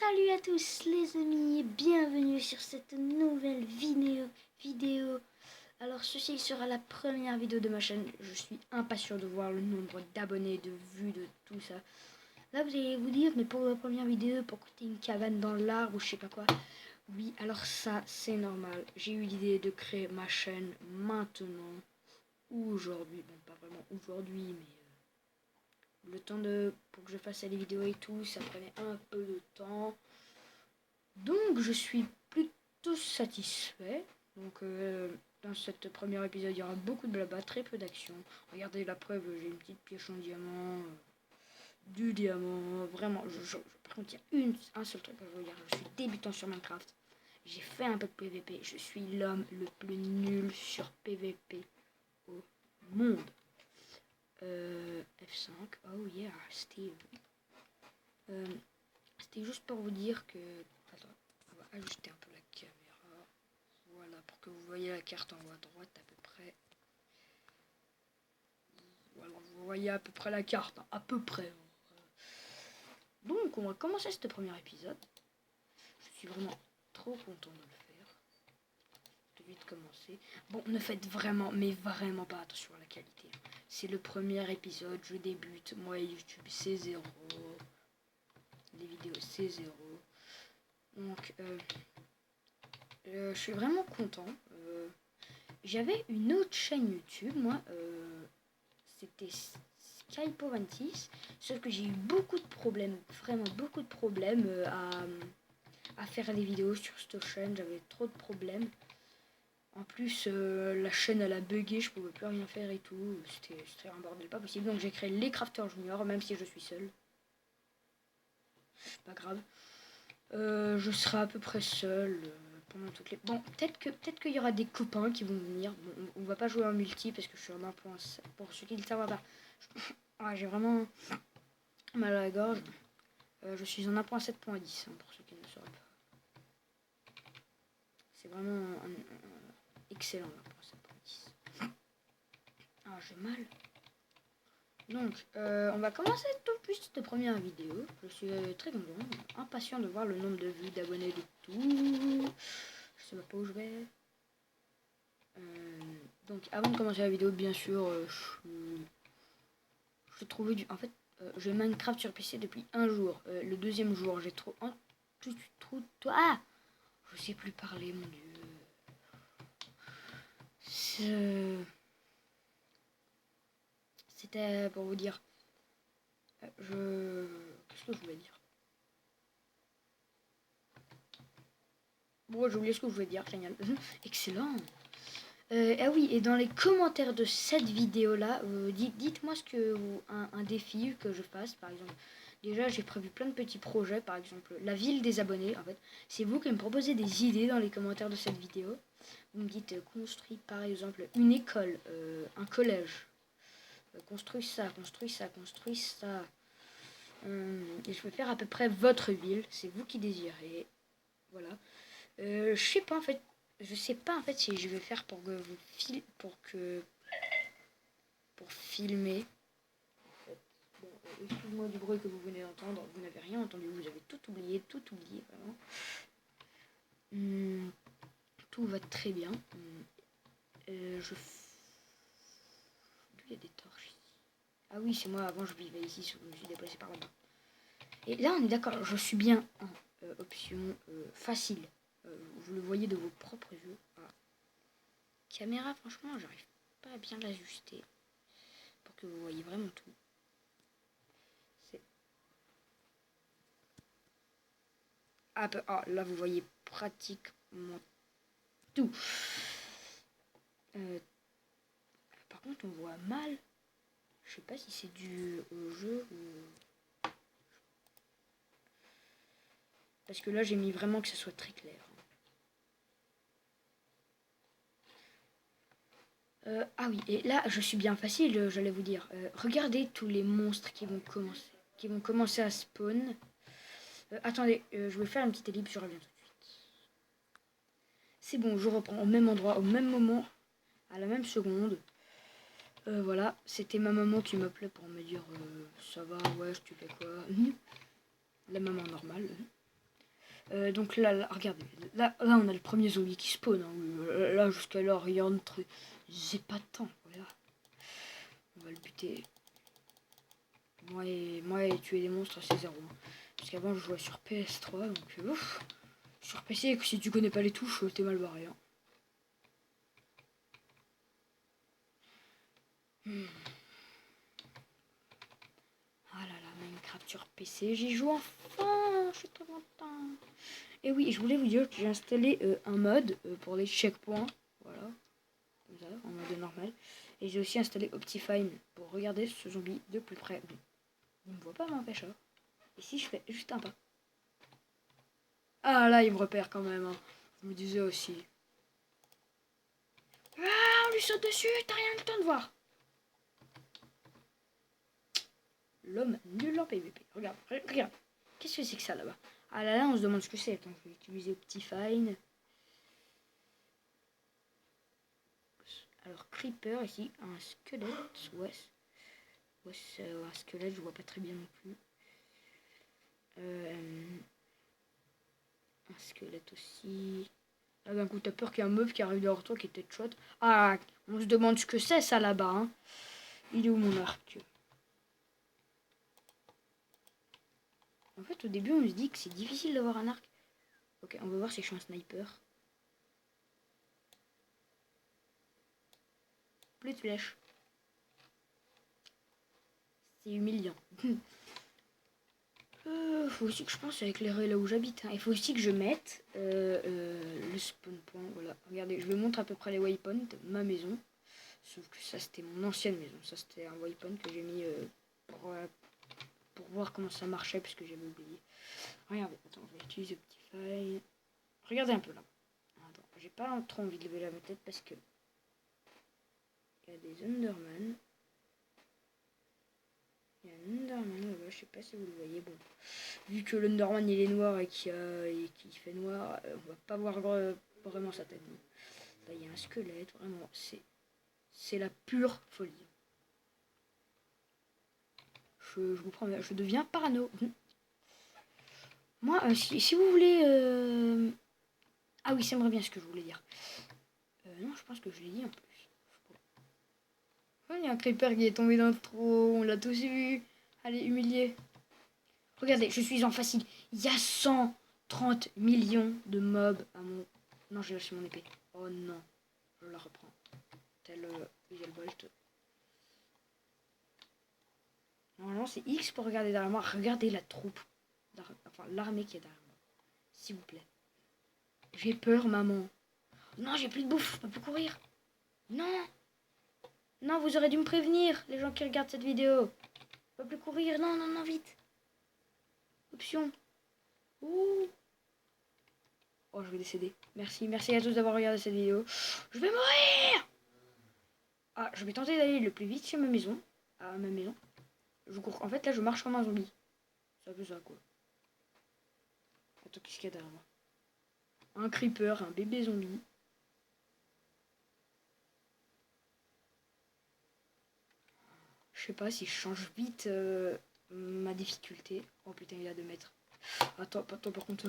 Salut à tous les amis, bienvenue sur cette nouvelle vidéo. Alors ceci sera la première vidéo de ma chaîne. Je suis impatient de voir le nombre d'abonnés, de vues, de tout ça. Là vous allez vous dire, mais pour la première vidéo, pourquoi t'es une cabane dans l'arbre ou je sais pas quoi. Oui, alors ça c'est normal. J'ai eu l'idée de créer ma chaîne maintenant ou aujourd'hui. Bon, pas vraiment aujourd'hui, mais le temps pour que je fasse les vidéos et tout, ça prenait un peu de temps. Donc je suis plutôt satisfait. Donc dans cette première épisode, il y aura beaucoup de blabla, très peu d'action. Regardez la preuve, j'ai une petite pioche en diamant, du diamant, vraiment. Par contre, il y a un seul truc que je veux dire, je suis débutant sur Minecraft. J'ai fait un peu de PVP, je suis l'homme le plus nul sur PVP au monde. F5, oh yeah, Steve. C'était juste pour vous dire que... Attends, on va ajuster un peu la caméra. Voilà, pour que vous voyez la carte en haut à droite à peu près. Voilà, vous voyez à peu près la carte, hein, à peu près. Donc, on va commencer ce premier épisode. Je suis vraiment trop content de le faire. De vite commencer. Bon, ne faites vraiment, mais vraiment pas attention à la qualité. C'est le premier épisode, je débute. Moi, YouTube, c'est 0. Les vidéos, c'est 0. Donc, je suis vraiment content. J'avais une autre chaîne YouTube, moi. C'était Skypo26. Sauf que j'ai eu beaucoup de problèmes, vraiment beaucoup de problèmes à faire les vidéos sur cette chaîne. J'avais trop de problèmes. En plus, la chaîne elle a bugué, je pouvais plus rien faire et tout. C'était un bordel pas possible. Donc j'ai créé les Crafters Junior, même si je suis seul. Pas grave. Je serai à peu près seul pendant toutes les... Bon, peut-être qu'il y aura des copains qui vont venir. Bon, on va pas jouer en multi parce que je suis en 1.7. Pour ceux qui ne savent pas, ouais, j'ai vraiment mal à la gorge. Je suis en 1.7.10 hein, pour ceux qui ne le sauraient pas. C'est vraiment excellent 1.7.10. Ah, j'ai mal. Donc, on va commencer tout de suite cette première vidéo. Je suis très content, impatient de voir le nombre de vues, d'abonnés, de tout. Je sais pas où je vais. Donc, avant de commencer la vidéo, bien sûr, je trouvais du... En fait, j'ai Minecraft sur PC depuis un jour. Le deuxième jour, j'ai trop... Ah, je sais plus parler, mon dieu. C'était pour vous dire... Qu'est-ce que je voulais dire? Bon, j'ai oublié ce que je voulais dire, génial. Excellent. Ah oui, et dans les commentaires de cette vidéo-là, dites-moi ce que un défi que je fasse, par exemple. Déjà, j'ai prévu plein de petits projets, par exemple la ville des abonnés. En fait, c'est vous qui me proposez des idées dans les commentaires de cette vidéo. Vous me dites construis par exemple une école, un collège. Construis ça, construis ça, construis ça. Et je peux faire à peu près votre ville. C'est vous qui désirez. Voilà. Je sais pas en fait. Je sais pas en fait si je vais faire pour que vous pour filmer. En fait. Bon, excuse-moi du bruit que vous venez d'entendre. Vous n'avez rien entendu. Vous avez tout oublié vraiment. Tout va très bien. Il y a des torches ici. Ah oui, c'est moi. Avant, je vivais ici. Je me suis déplacé par là-bas. Et là, on est d'accord. Je suis bien en option facile. Vous le voyez de vos propres yeux. Voilà. Caméra, franchement, j'arrive pas à bien l'ajuster pour que vous voyez vraiment tout. Là, vous voyez pratiquement tout. Par contre, on voit mal. Je sais pas si c'est dû au jeu ou... Parce que là, j'ai mis vraiment que ça soit très clair. Ah oui, et là, je suis bien facile, j'allais vous dire. Regardez tous les monstres qui vont commencer à spawn. Attendez, je vais faire une petite ellipse, je reviens tout de suite. C'est bon, je reprends au même endroit, au même moment, à la même seconde. Voilà, c'était ma maman qui m'appelait pour me dire ça va, ouais, tu fais quoi? La maman normale. Donc là, regardez. Là, on a le premier zombie qui spawn. Hein. Là, jusqu'à là, rien de très épatant. Voilà. On va le buter. Moi et tuer des monstres, c'est 0. Hein. Parce qu'avant, je jouais sur PS3. Donc, ouf. Sur PC, si tu connais pas les touches, t'es mal barré. Hein. Ah là là, Minecraft sur PC, j'y joue enfin, je suis trop content. Et oui, je voulais vous dire que j'ai installé un mode pour les checkpoints, voilà, comme ça, en mode normal. Et j'ai aussi installé Optifine pour regarder ce zombie de plus près. Bon, il me voit pas, m'empêche. Et si je fais juste un pas. Ah là, il me repère quand même. Hein. Je me disais aussi. Ah, on lui saute dessus, t'as rien le temps de voir. L'homme nul en PVP. Regarde, regarde. Qu'est-ce que c'est que ça là-bas? Ah là là, on se demande ce que c'est. Attends, je vais utiliser Optifine. Alors, Creeper ici, un squelette. Ouais, c'est un squelette, je vois pas très bien non plus. Un squelette aussi. Là, d'un coup, t'as peur qu'il y ait un meuf qui arrive derrière toi qui est peut-être shot. Ah, on se demande ce que c'est ça là-bas. Hein. Il est où mon arc? En fait, au début, on se dit que c'est difficile d'avoir un arc. Ok, on va voir si je suis un sniper. Plus de flèches. C'est humiliant. Faut aussi que je pense à éclairer là où j'habite. Hein. Il faut aussi que je mette le spawn point. Voilà. Regardez, je vous montre à peu près les waypoints. Ma maison. Sauf que ça, c'était mon ancienne maison. Ça, c'était un waypoint que j'ai mis pour voir comment ça marchait, puisque j'avais oublié. Regardez, attends, je vais utiliser Optifine. Regardez un peu là. Attends, j'ai pas trop envie de lever la tête parce que il y a des Enderman. Il y a un Enderman là-bas, je sais pas si vous le voyez. Bon, vu que l'Enderman il est noir et qui fait noir, on va pas voir vraiment sa tête. Là, il y a un squelette, vraiment, c'est la pure folie. Je vous promets, je deviens parano. Moi, si vous voulez... Ah oui, ça me revient ce que je voulais dire. Non, je pense que je l'ai dit en plus. Il y a un creeper qui est tombé dans le trou, on l'a tous vu. Allez, humilié. Regardez, je suis en facile. Il y a 130 millions de mobs à mon... Non, j'ai lâché mon épée. Oh non, je la reprends. Tel Visual Bolt. Normalement, c'est X pour regarder derrière moi. Regardez la troupe. Enfin, l'armée qui est derrière moi. S'il vous plaît. J'ai peur, maman. Non, j'ai plus de bouffe, je peux plus courir. Non. Non, vous aurez dû me prévenir, les gens qui regardent cette vidéo. Je peux plus courir. Non, non, non, vite. Option. Ouh. Oh, je vais décéder. Merci, merci à tous d'avoir regardé cette vidéo. Je vais mourir. Ah, je vais tenter d'aller le plus vite chez ma maison. À ma maison. Je cours. En fait, là, je marche comme un zombie. C'est un peu ça, quoi. Attends, qu'est-ce qu'il y a derrière moi? Un creeper, un bébé zombie. Je sais pas si je change vite ma difficulté. Oh putain, il a 2 mètres. Attends, par contre,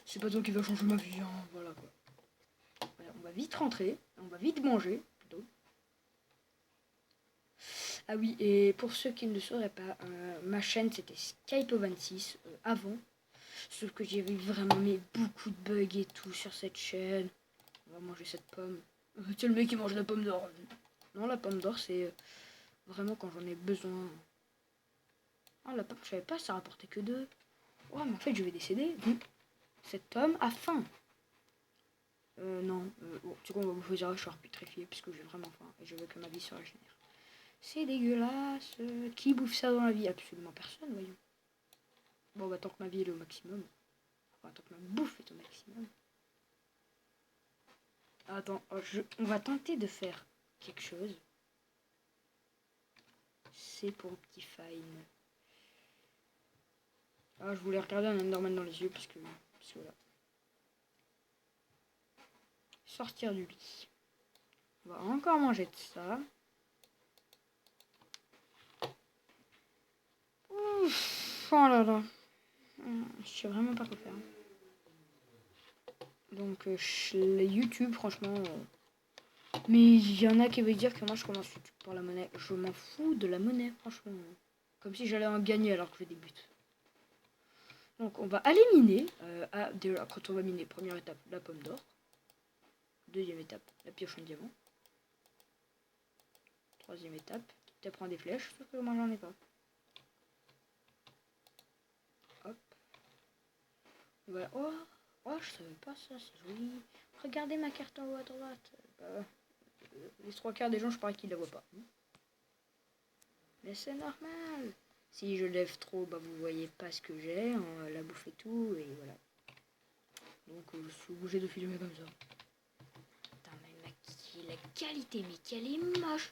c'est pas toi qui va changer ma vie. Hein. Voilà quoi. Voilà, on va vite rentrer. On va vite manger. Plutôt. Ah oui, et pour ceux qui ne le sauraient pas, ma chaîne c'était Skype26 avant. Sauf que j'ai vu vraiment mais beaucoup de bugs et tout sur cette chaîne. On va manger cette pomme. C'est le mec qui mange la pomme d'or. Non, la pomme d'or, c'est vraiment quand j'en ai besoin. Ah, la pomme, je savais pas, ça rapportait que 2. Ouais, mais en fait, je vais décéder. Cet homme a faim. Non. Bon, tu sais quoi, on va bouffer ça, je suis pétrifié parce que j'ai vraiment faim et je veux que ma vie se régénère. C'est dégueulasse. Qui bouffe ça dans la vie? Absolument personne, voyons. Bon, bah, tant que ma vie est au maximum. Enfin, tant que ma bouffe est au maximum. Attends, on va tenter de faire quelque chose. C'est pour Optifine. Ah, je voulais regarder un Enderman dans les yeux parce que voilà. Sortir du lit. On va encore manger de ça. Ouf, oh là là. Je sais vraiment pas quoi faire. Donc YouTube, franchement... Mais il y en a qui veulent dire que moi je commence YouTube pour la monnaie. Je m'en fous de la monnaie, franchement. Comme si j'allais en gagner alors que je débute. Donc on va aller miner. Quand on va miner, première étape, la pomme d'or. Deuxième étape, la pioche en diamant. Troisième étape, tu prends des flèches, sauf que moi j'en ai pas. Hop. Voilà. Oh, je savais pas ça, c'est joli. Regardez ma carte en haut à droite. Les trois quarts des gens, je parie qu'ils la voient pas. Mais c'est normal. Si je lève trop, bah vous voyez pas ce que j'ai, la bouffe et tout, et voilà. Donc je suis obligé de filmer comme ça. Putain, mais la qualité, mais qu'elle est moche.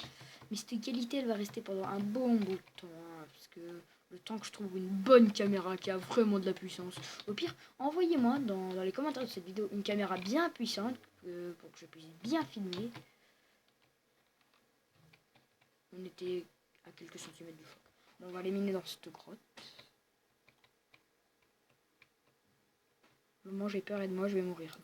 Mais cette qualité, elle va rester pendant un bon bout de temps, hein, parce que le temps que je trouve une bonne caméra qui a vraiment de la puissance. Au pire, envoyez-moi dans les commentaires de cette vidéo une caméra bien puissante, pour que je puisse bien filmer. On était à quelques centimètres du choc. Bon, on va les miner dans cette grotte. Le moment j'ai peur et de moi, je vais mourir.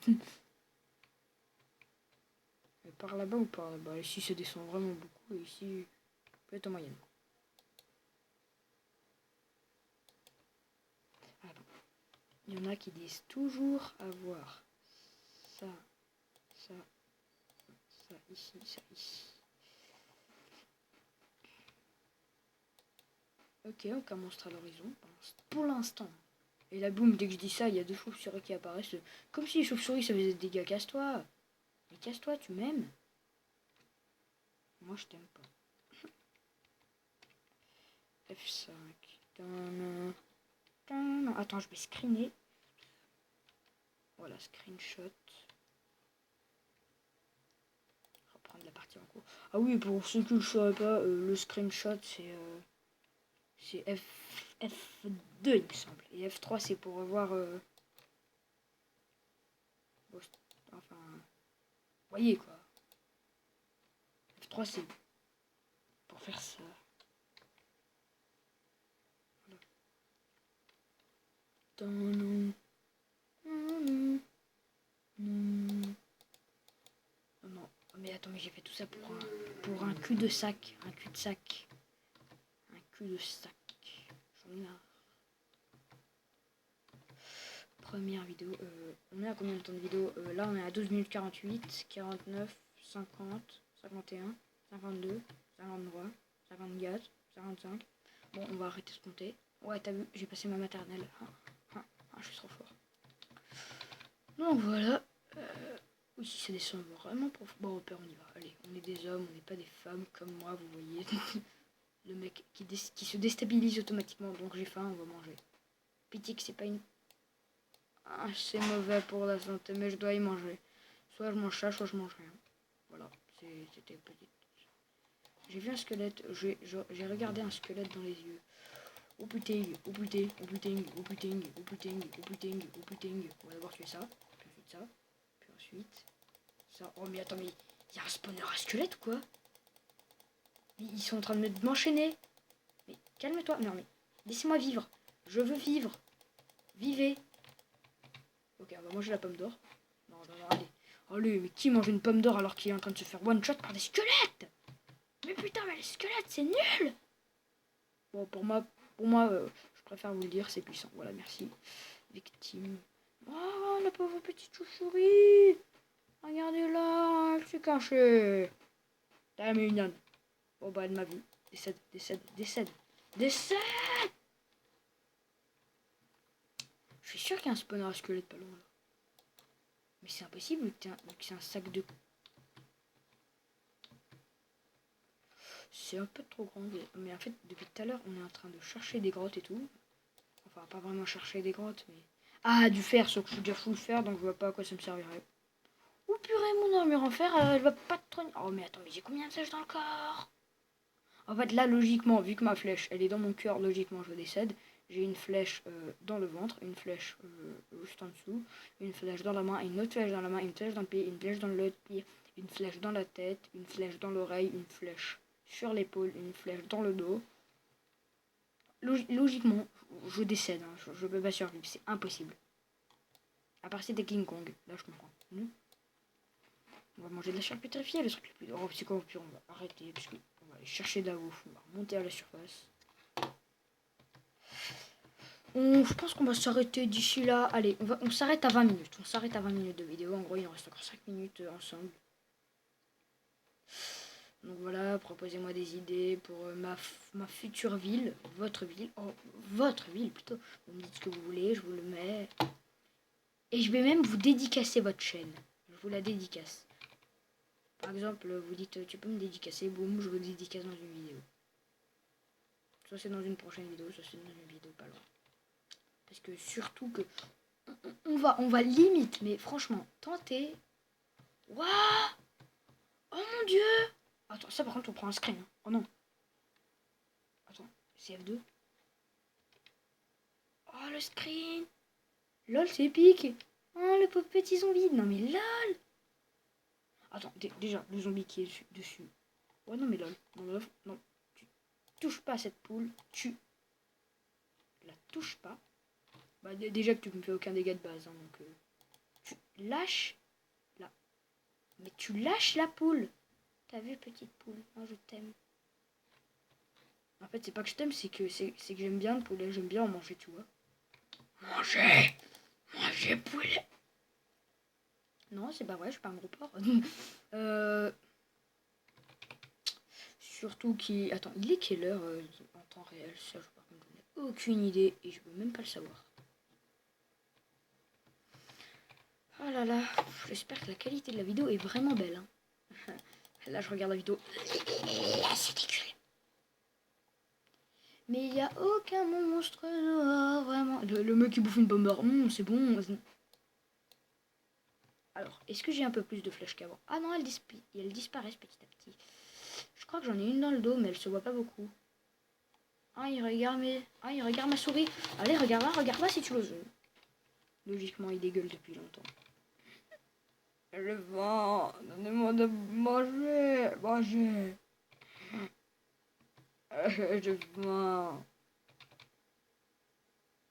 Par là-bas ou par là-bas? Ici, ça descend vraiment beaucoup. Et ici, peut-être en moyenne. Ah bon. Il y en a qui disent toujours avoir ça, ça, ça ici, ça ici. Ok, aucun monstre à l'horizon. Pour l'instant. Et là, boum, dès que je dis ça, il y a deux chauves-souris qui apparaissent. Comme si les chauves-souris, ça faisait des dégâts. Casse-toi. Mais casse-toi, tu m'aimes? Moi, je t'aime pas. F5. Attends, je vais screener. Voilà, screenshot. Reprendre la partie en cours. Ah oui, pour ceux qui ne le sauraient pas, le screenshot, c'est F2, il me semble. Et F3, c'est pour avoir... enfin... Vous voyez, quoi. F3, c'est pour faire ça. Non, mais attends, mais j'ai fait tout ça pour un cul de sac. Un cul de sac. Un cul de sac. J'en ai marre. Première vidéo. On est à combien de temps de vidéo? Là, on est à 12 minutes 48, 49, 50, 51, 52, 53, 54, 55. Bon, on va arrêter de compter. Ouais, t'as vu, j'ai passé ma maternelle. Je suis trop fort. Donc voilà. Oui, ça descend vraiment pour... Bon, au père, on y va. Allez, on est des hommes, on n'est pas des femmes comme moi, vous voyez. Le mec qui se déstabilise automatiquement. Donc j'ai faim, on va manger. Pitié que c'est pas une... Ah, c'est mauvais pour la santé, mais je dois y manger. Soit je mange ça, soit je mange rien. Voilà, c'était petit. J'ai vu un squelette, j'ai regardé un squelette dans les yeux. Oh putain, oh putain, oh putain, oh putain, oh putain, oh putain, oh putain. On va d'abord tuer ça, puis ensuite ça, puis ensuite ça. Oh mais attends, mais il y a un spawner à squelette ou quoi? Ils sont en train de m'enchaîner. Mais calme-toi, non mais laissez-moi vivre. Je veux vivre. Vivez. Ok, on va manger la pomme d'or. Non, allez. Allez, mais qui mange une pomme d'or alors qu'il est en train de se faire one shot par des squelettes? Mais putain, mais les squelettes, c'est nul. Bon, pour moi, je préfère vous le dire, c'est puissant. Voilà, merci. Victime. Oh, la pauvre petite chauve-souris. Regardez-la, elle s'est cachée. Elle est mignonne. Oh, bah, elle m'a vu. Décède, décède, décède. Décède. Je suis sûr qu'il y a un spawner à squelette pas loin, là. Mais c'est impossible, vu que c'est un sac de... C'est un peu trop grand. Mais en fait, depuis tout à l'heure, on est en train de chercher des grottes et tout. Enfin, pas vraiment chercher des grottes, mais... Ah, du fer, sauf que je suis déjà full fer, donc je vois pas à quoi ça me servirait. Oh purée, mon armure en fer, elle va pas trop... Oh, mais attends, mais j'ai combien de flèches dans le corps? En fait, là, logiquement, vu que ma flèche, elle est dans mon cœur, logiquement, je décède. J'ai une flèche dans le ventre, une flèche juste en dessous, une flèche dans la main, une autre flèche dans la main, une flèche dans le pied, une flèche dans le pied, une flèche dans la tête, une flèche dans l'oreille, une flèche sur l'épaule, une flèche dans le dos. Logiquement, je décède, hein. Je peux pas survivre, c'est impossible. À part si t'es King Kong, là je comprends. On va manger de la chair pétrifiée, le truc le plus... Oh, c'est quoi, puis on va arrêter, parce que on va aller chercher de la bouffe, on va remonter à la surface. Je pense qu'on va s'arrêter d'ici là. Allez, on s'arrête à 20 minutes. On s'arrête à 20 minutes de vidéo. En gros, il en reste encore 5 minutes ensemble. Donc voilà, proposez-moi des idées pour ma future ville, votre ville. Oh, votre ville plutôt. Vous me dites ce que vous voulez, je vous le mets. Et je vais même vous dédicacer votre chaîne. Je vous la dédicace. Par exemple, vous dites, tu peux me dédicacer, boum, je vous dédicace dans une vidéo. Soit c'est dans une prochaine vidéo, soit c'est dans une vidéo pas loin. Parce que surtout que on va limite, mais franchement, tenter. Waouh! Oh mon dieu! Attends, ça par contre on prend un screen. Hein. Oh non. Attends, c'est F2. Oh le screen! LOL c'est épique! Oh le pauvre petit zombie! Non mais LOL! Attends, déjà, le zombie qui est dessus. Oh non mais LOL. Non, non. Tu touches pas à cette poule. Tu la touches pas. Bah déjà que tu me fais aucun dégât de base. Hein, donc tu lâches la... Mais tu lâches la poule! T'as vu petite poule? Oh je t'aime. En fait c'est pas que je t'aime, c'est que j'aime bien le poulet. J'aime bien en manger, tu vois. Manger! Manger poulet! Non, c'est pas vrai, je suis pas un gros porc. Surtout qui... Attends, il est quelle heure en temps réel? Ça, par contre, je n'ai aucune idée et je peux même pas le savoir. Oh là là, j'espère que la qualité de la vidéo est vraiment belle. Hein. Là, je regarde la vidéo. C'est dégueulasse. Mais il n'y a aucun monstre dehors, vraiment. Le mec qui bouffe une bombe, c'est bon. Alors, est-ce que j'ai un peu plus de flèches qu'avant? Ah non, elles disparaissent petit à petit. Je crois que j'en ai une dans le dos, mais elle se voit pas beaucoup. Ah, il regarde ma souris. Allez, regarde-la si tu l'oses. Logiquement, il dégueule depuis longtemps. Le vent, donnez-moi de manger, manger. J'ai faim.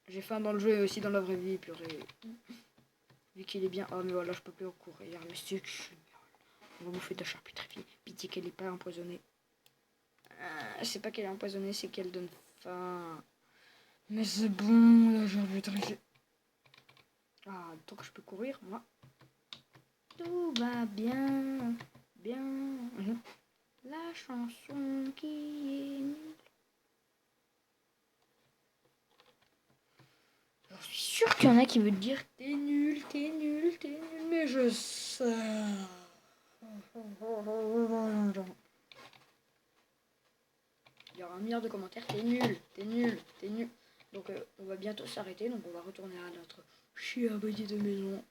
J'ai faim dans le jeu et aussi dans la vraie vie, purée. Vu qu'il est bien... Oh, mais voilà, je peux plus courir. Mais c'est génial. On va bouffer de la chair pétrifiée. Pitié qu'elle n'est pas empoisonnée. C'est pas qu'elle est empoisonnée, c'est qu'elle donne faim. Mais c'est bon, la chair pétrifiée. Ah, tant que je peux courir, moi. Tout va bien. Bien. La chanson qui est nulle. Je suis sûre qu'il y en a qui veulent dire t'es nul, mais je sais. Il y aura un milliard de commentaires, t'es nul. Donc on va bientôt s'arrêter, donc on va retourner à notre chien petit de maison.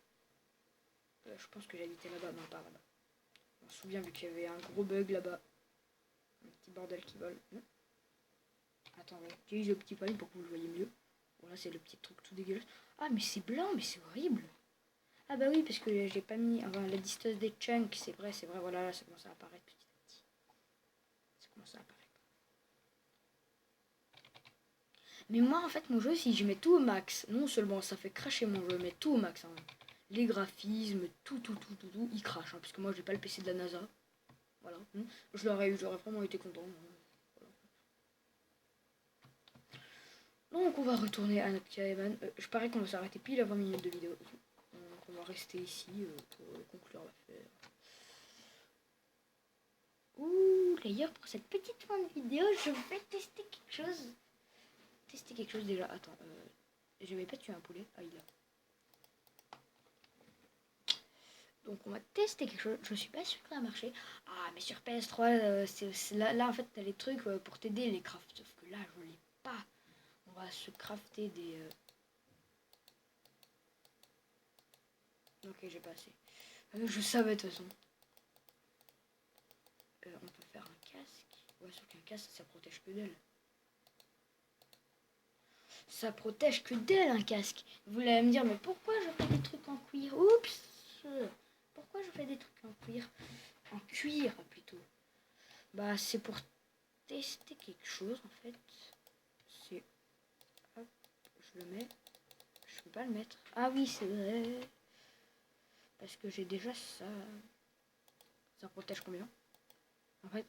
Je pense que j'habitais là-bas, non pas là-bas. Je me souviens vu qu'il y avait un gros bug là-bas. Un petit bordel qui vole. Attends, ouais. J'utilise le petit palais pour que vous le voyez mieux. Voilà, c'est le petit truc tout dégueulasse. Ah, mais c'est blanc, mais c'est horrible. Ah bah oui, parce que j'ai pas mis enfin, la distance des chunks, c'est vrai, voilà, là, ça commence à apparaître petit à petit. Ça commence à apparaître. Mais moi, en fait, mon jeu, si je mets tout au max, non seulement ça fait cracher mon jeu, mais tout au max. Hein. Les graphismes, tout, il crache. Hein, parce que moi, j'ai pas le PC de la NASA. Voilà. J'aurais vraiment été content. Voilà. Donc, on va retourner à notre caravane. Je parie qu'on va s'arrêter pile à 20 minutes de vidéo. Donc, on va rester ici pour conclure l'affaire. Ouh, d'ailleurs, pour cette petite fin de vidéo, je vais tester quelque chose. Déjà. Attends, j'avais pas tué un poulet. Ah, il a. Donc on va tester quelque chose. Je suis pas sûre que ça va marcher. Ah mais sur PS3, là en fait t'as les trucs pour t'aider les crafts. Sauf que là je l'ai pas. On va se crafter des... Ok j'ai pas assez. Je savais de toute façon. On peut faire un casque. Ouais sauf qu'un casque ça protège que d'elle. Ça protège que d'elle un casque. Vous allez me dire mais pourquoi je fais des trucs en cuir? Oups. Pourquoi je fais des trucs en cuir? En cuir plutôt. Bah c'est pour tester quelque chose en fait. C'est... Hop, je le mets. Je peux pas le mettre. Ah oui, c'est vrai. Parce que j'ai déjà ça. Ça protège combien? En fait,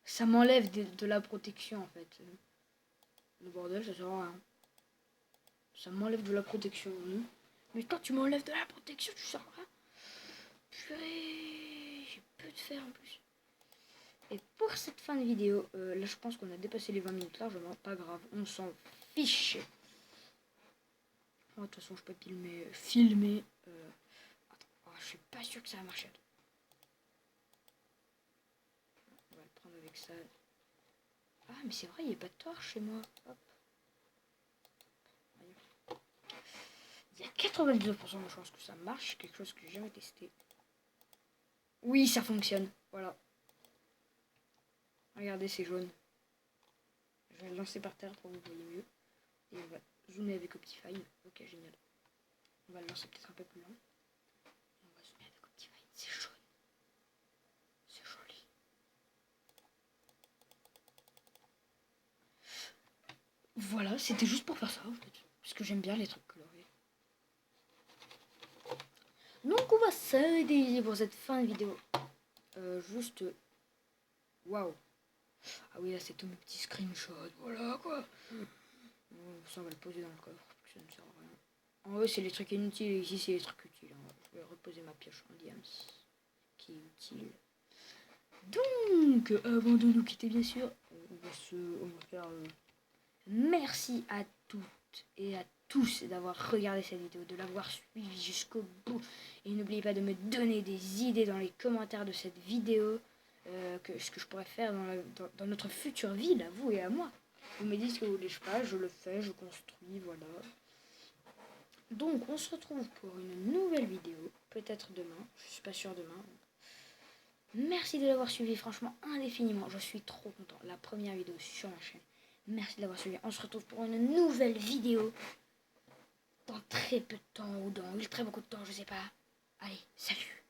ça m'enlève de la protection en fait. Le bordel, ça sert à rien. Ça m'enlève de la protection. Hein. Mais quand tu m'enlèves de la protection, tu sors là. Purée, j'ai peu de fer en plus. Et pour cette fin de vidéo, là je pense qu'on a dépassé les 20 minutes largement. Pas grave, on s'en fiche. Oh, de toute façon, je peux filmer. Attends, oh, je suis pas sûr que ça va marcher. On va le prendre avec ça. Ah, mais c'est vrai, il n'y a pas de torche chez moi. Hop. Il y a 99% de chances que ça marche. Quelque chose que j'ai jamais testé. Oui, ça fonctionne. Voilà. Regardez, c'est jaune. Je vais le lancer par terre pour que vous voyez mieux. Et on va zoomer avec Optifine. Ok, génial. On va le lancer peut-être un peu plus loin. On va zoomer avec Optifine. C'est jaune. C'est joli. Voilà, c'était juste pour faire ça en fait. Parce que j'aime bien les trucs colorés. Donc on va s'arrêter pour cette fin de vidéo. Juste... Waouh. Ah oui, là c'est tous mes petits screenshots. Voilà quoi. Ça on va le poser dans le coffre. Parce que ça ne sert à rien. En haut c'est les trucs inutiles et ici c'est les trucs utiles. Je vais reposer ma pioche en diams. Qui est utile. Donc, avant de nous quitter bien sûr, on va faire... Merci à toutes et à tous d'avoir regardé cette vidéo, de l'avoir suivi jusqu'au bout. Et n'oubliez pas de me donner des idées dans les commentaires de cette vidéo, ce que je pourrais faire dans notre future ville, à vous et à moi. Vous me dites ce que vous voulez que je fasse, je le fais, je construis, voilà. Donc on se retrouve pour une nouvelle vidéo, peut-être demain, je suis pas sûre demain. Merci de l'avoir suivi, franchement, indéfiniment, je suis trop content. La première vidéo sur ma chaîne. Merci de l'avoir suivi. On se retrouve pour une nouvelle vidéo dans très peu de temps ou dans très beaucoup de temps, je sais pas. Allez, salut!